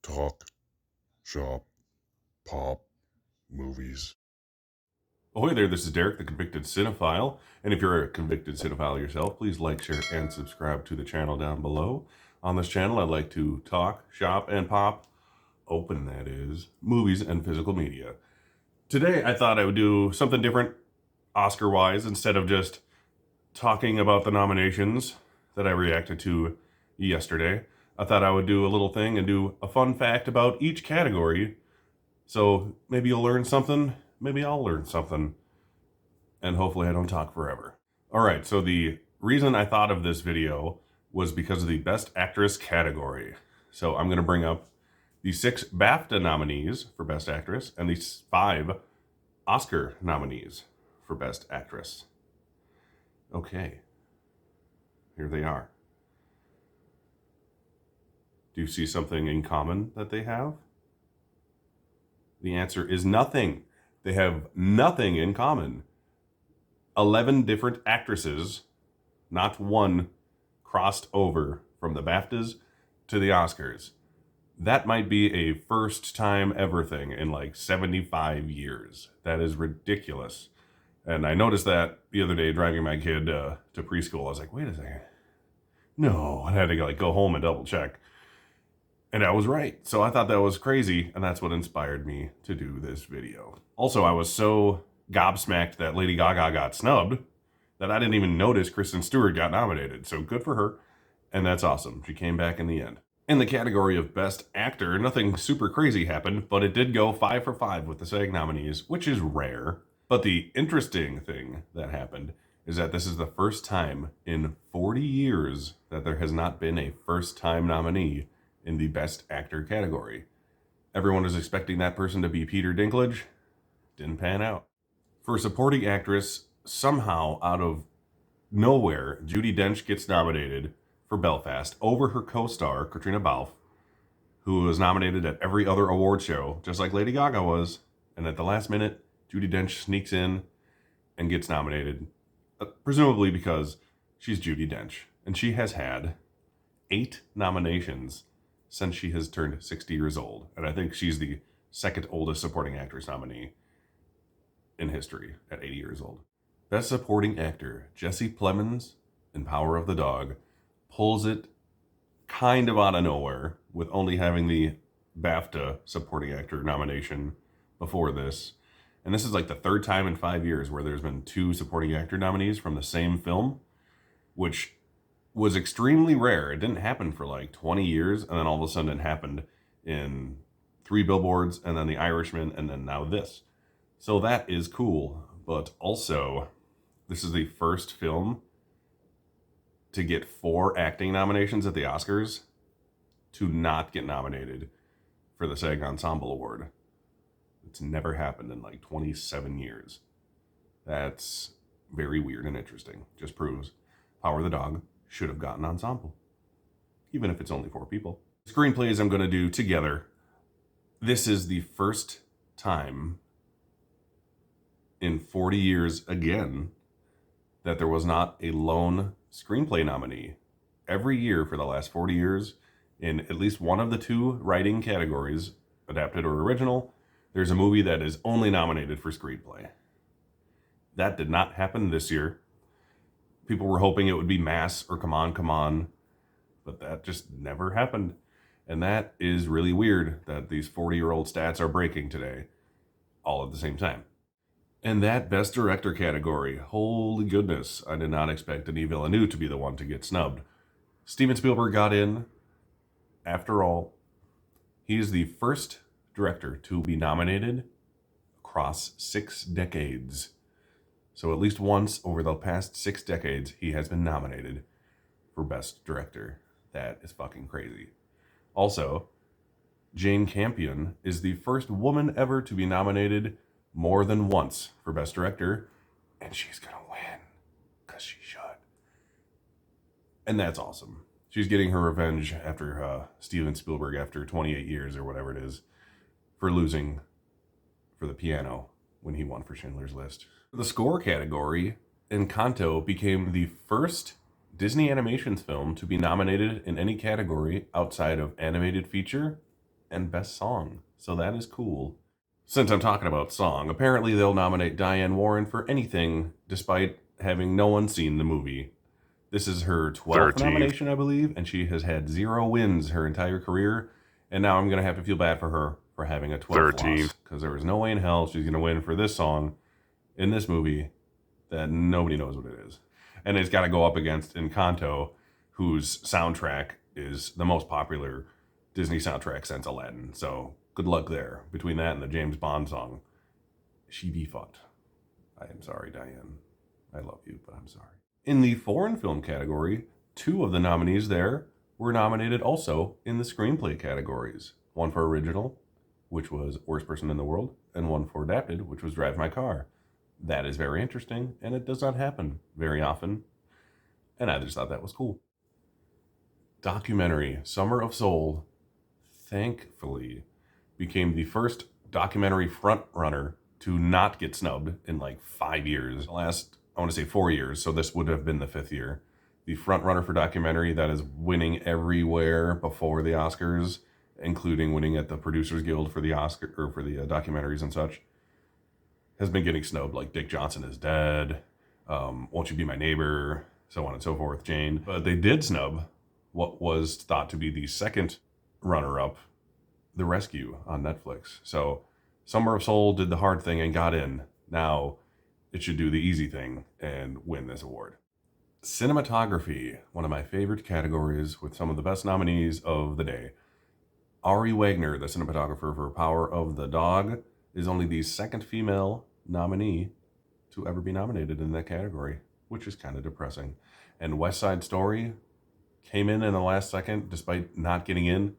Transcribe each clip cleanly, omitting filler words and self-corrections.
talk, shop, pop, movies. Ahoy there, this is Derek, the Convicted Cinephile, and if you're a convicted cinephile yourself, please like, share, and subscribe to the channel down below. On this channel, I'd like to talk, shop, and pop, open that is, movies and physical media. Today, I thought I would do something different, Oscar-wise, instead of just talking about the nominations that I reacted to yesterday. I thought I would do a little thing and do a fun fact about each category. So maybe you'll learn something, maybe I'll learn something, and hopefully I don't talk forever. All right, so the reason I thought of this video was because of the Best Actress category. So I'm gonna bring up the 6 BAFTA nominees for Best Actress and the 5 Oscar nominees for Best Actress. Okay, here they are. Do you see something in common that they have? The answer is nothing. They have nothing in common. 11 different actresses, not one, crossed over from the BAFTAs to the Oscars. That might be a first time ever thing in like 75 years. That is ridiculous. And I noticed that the other day driving my kid to preschool. I was like, wait a second. No, I had to go home and double check. And I was right. So I thought that was crazy, and that's what inspired me to do this video. Also, I was so gobsmacked that Lady Gaga got snubbed that I didn't even notice Kristen Stewart got nominated. So good for her, and that's awesome. She came back in the end. In the category of Best Actor, nothing super crazy happened, but it did go 5 for 5 with the SAG nominees, which is rare. But the interesting thing that happened is that this is the first time in 40 years that there has not been a first-time nominee in the Best Actor category. Everyone was expecting that person to be Peter Dinklage. Didn't pan out. For Supporting Actress, somehow out of nowhere, Judi Dench gets nominated for Belfast over her co-star, Katrina Balfe, who was nominated at every other award show, just like Lady Gaga was. And at the last minute, Judi Dench sneaks in and gets nominated, presumably because she's Judi Dench. And she has had 8 nominations since she has turned 60 years old. And I think she's the second oldest supporting actress nominee in history at 80 years old. Best Supporting Actor, Jesse Plemons in Power of the Dog, pulls it kind of out of nowhere with only having the BAFTA Supporting Actor nomination before this. And this is like the third time in 5 years where there's been 2 Supporting Actor nominees from the same film, which was extremely rare. It didn't happen for like 20 years, and then all of a sudden it happened in 3 Billboards, and then The Irishman, and then now this. So that is cool, but also this is the first film to get 4 acting nominations at the Oscars to not get nominated for the SAG Ensemble Award. It's never happened in like 27 years. That's very weird and interesting. Just proves Power of the Dog should have gotten ensemble, even if it's only 4 people. Screenplays I'm going to do together. This is the first time in 40 years again that there was not a lone screenplay nominee. Every year for the last 40 years, in at least one of the 2 writing categories, adapted or original, there's a movie that is only nominated for screenplay. That did not happen this year. People were hoping it would be Mass or Come On, Come On, but that just never happened. And that is really weird that these 40-year-old stats are breaking today, all at the same time. And that Best Director category, holy goodness, I did not expect Denis Villeneuve to be the one to get snubbed. Steven Spielberg got in. After all, he is the first director to be nominated across 6 decades. So at least once over the past 6 decades, he has been nominated for Best Director. That is fucking crazy. Also, Jane Campion is the first woman ever to be nominated more than once for Best Director, and she's gonna win, because she should. And that's awesome. She's getting her revenge after Steven Spielberg, after 28 years or whatever it is, for losing for The Piano when he won for Schindler's List. The score category, Encanto became the first Disney Animations film to be nominated in any category outside of animated feature and Best Song. So that is cool. Since I'm talking about song, apparently they'll nominate Diane Warren for anything despite having no one seen the movie. This is her 12th 13th. nomination, I believe, and she has had 0 wins her entire career. And now I'm going to have to feel bad for her for having a 12th 13th. loss, because there is no way in hell she's going to win for this song in this movie that nobody knows what it is. And it's got to go up against Encanto, whose soundtrack is the most popular Disney soundtrack since Aladdin. So good luck there. Between that and the James Bond song, she be fucked. I am sorry, Diane. I love you, but I'm sorry. In the foreign film category, 2 of the nominees there were nominated also in the screenplay categories. One for original, which was Worst Person in the World, and one for adapted, which was Drive My Car. That is very interesting, and it does not happen very often. And I just thought that was cool. Documentary Summer of Soul, thankfully, became the first documentary frontrunner to not get snubbed in like 5 years. The last, I want to say 4 years, so this would have been the 5th year. The frontrunner for documentary that is winning everywhere before the Oscars, including winning at the Producers Guild for the Oscar or for the documentaries and such, has been getting snubbed. Like Dick Johnson Is Dead, Won't You Be My Neighbor, so on and so forth, Jane. But they did snub what was thought to be the second runner-up, The Rescue on Netflix. So Summer of Soul did the hard thing and got in. Now it should do the easy thing and win this award. Cinematography, one of my favorite categories with some of the best nominees of the day. Ari Wagner, the cinematographer for Power of the Dog, is only the 2nd female nominee to ever be nominated in that category, which is kind of depressing. And West Side Story came in the last second despite not getting in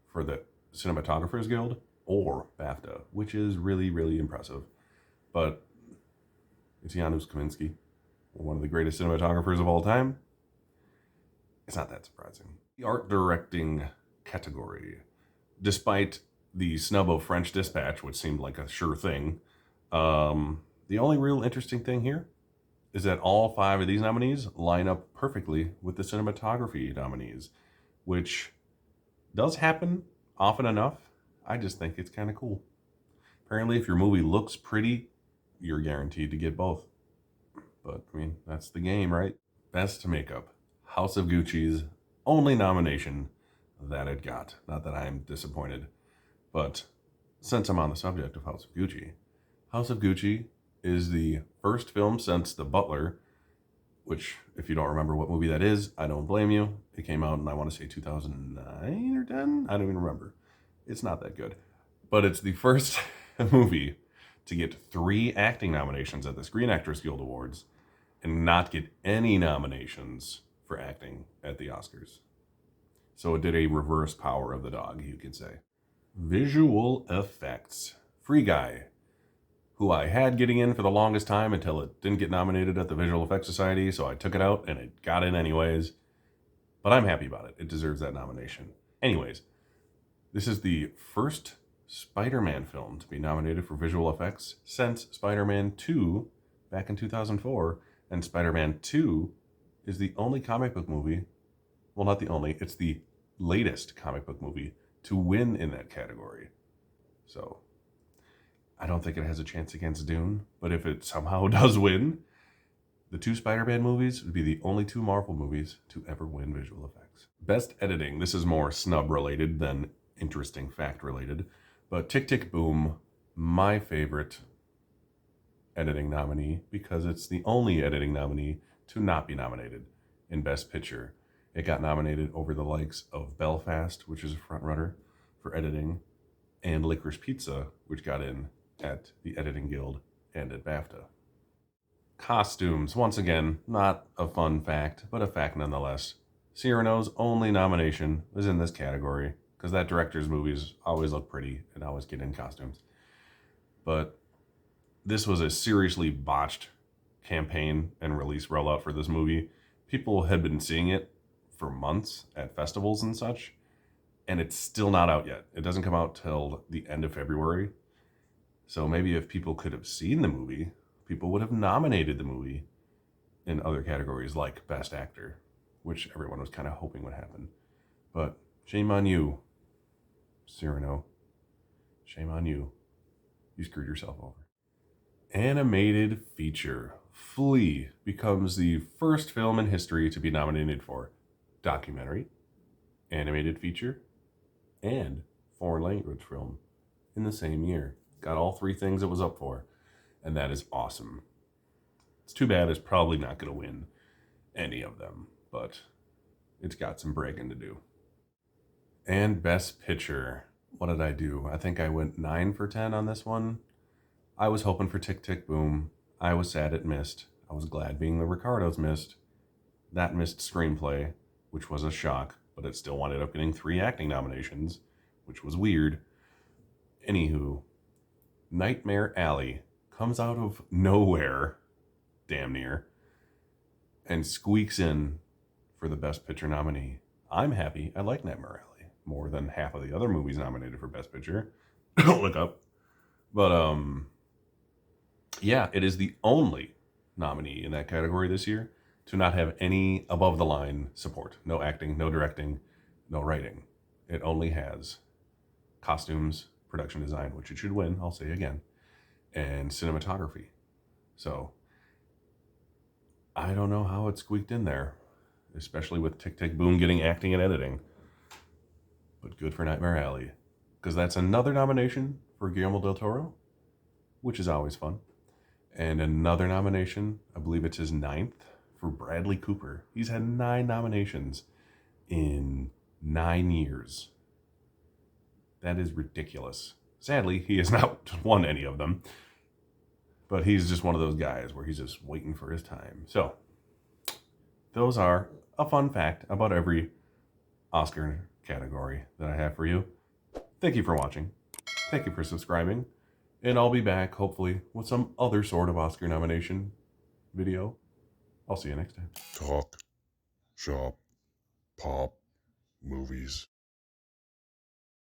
for the Cinematographers Guild or BAFTA, which is really, really impressive. But it's Janusz Kaminski, one of the greatest cinematographers of all time. It's not that surprising. The art directing category, despite the snub of French Dispatch, which seemed like a sure thing, the only real interesting thing here is that all 5 of these nominees line up perfectly with the cinematography nominees, which does happen often enough. I just think it's kind of cool. Apparently, if your movie looks pretty, you're guaranteed to get both. But, I mean, that's the game, right? Best Makeup. House of Gucci's only nomination that it got. Not that I'm disappointed. But since I'm on the subject of House of Gucci is the first film since The Butler, which, if you don't remember what movie that is, I don't blame you. It came out in, I want to say, 2009 or 10? I don't even remember. It's not that good. But it's the first movie to get 3 acting nominations at the Screen Actors Guild Awards and not get any nominations for acting at the Oscars. So it did a reverse Power of the Dog, you could say. Visual effects. Free Guy, who I had getting in for the longest time until it didn't get nominated at the Visual Effects Society, so I took it out and it got in anyways. But I'm happy about it. It deserves that nomination. Anyways, this is the first Spider-Man film to be nominated for visual effects since Spider-Man 2 back in 2004, and Spider-Man 2 is the only comic book movie, well, not the only, it's the latest comic book movie to win in that category. So I don't think it has a chance against Dune, but if it somehow does win, the 2 Spider-Man movies would be the only 2 Marvel movies to ever win visual effects. Best editing. This is more snub related than interesting fact related, but Tick Tick Boom, my favorite editing nominee, because it's the only editing nominee to not be nominated in Best Picture. It got nominated over the likes of Belfast, which is a frontrunner for editing, and Licorice Pizza, which got in at the Editing Guild and at BAFTA. Costumes, once again, not a fun fact, but a fact nonetheless. Cyrano's only nomination is in this category, because that director's movies always look pretty and always get in costumes. But this was a seriously botched campaign and release rollout for this movie. People had been seeing it for months at festivals and such, and it's still not out yet. It doesn't come out till the end of February. So maybe if people could have seen the movie, people would have nominated the movie in other categories like Best Actor, which everyone was kind of hoping would happen. But shame on you, Cyrano, shame on you. You screwed yourself over. Animated feature. Flea becomes the first film in history to be nominated for documentary, animated feature, and foreign language film in the same year. Got all three things it was up for, and that is awesome. It's too bad it's probably not going to win any of them, but it's got some bragging to do. And Best Picture. What did I do? I think I went 9 for 10 on this one. I was hoping for Tick, Tick, Boom. I was sad it missed. I was glad Being the Ricardos missed. That missed Screenplay, which was a shock, but it still ended up getting 3 acting nominations, which was weird. Anywho, Nightmare Alley comes out of nowhere, damn near, and squeaks in for the Best Picture nominee. I'm happy. I like Nightmare Alley more than half of the other movies nominated for Best Picture. Don't look up. But yeah, it is the only nominee in that category this year to not have any above the line support. No acting, no directing, no writing. It only has costumes, production design, which it should win, I'll say again, and cinematography. So I don't know how it squeaked in there, especially with Tick, Tick, Boom getting acting and editing. But good for Nightmare Alley, because that's another nomination for Guillermo del Toro, which is always fun. And another nomination, I believe it's his 9th, for Bradley Cooper. He's had 9 nominations in 9 years. That is ridiculous. Sadly, he has not won any of them. But he's just one of those guys where he's just waiting for his time. So, those are a fun fact about every Oscar category that I have for you. Thank you for watching. Thank you for subscribing. And I'll be back, hopefully, with some other sort of Oscar nomination video. I'll see you next time. Talk, shop, pop, movies.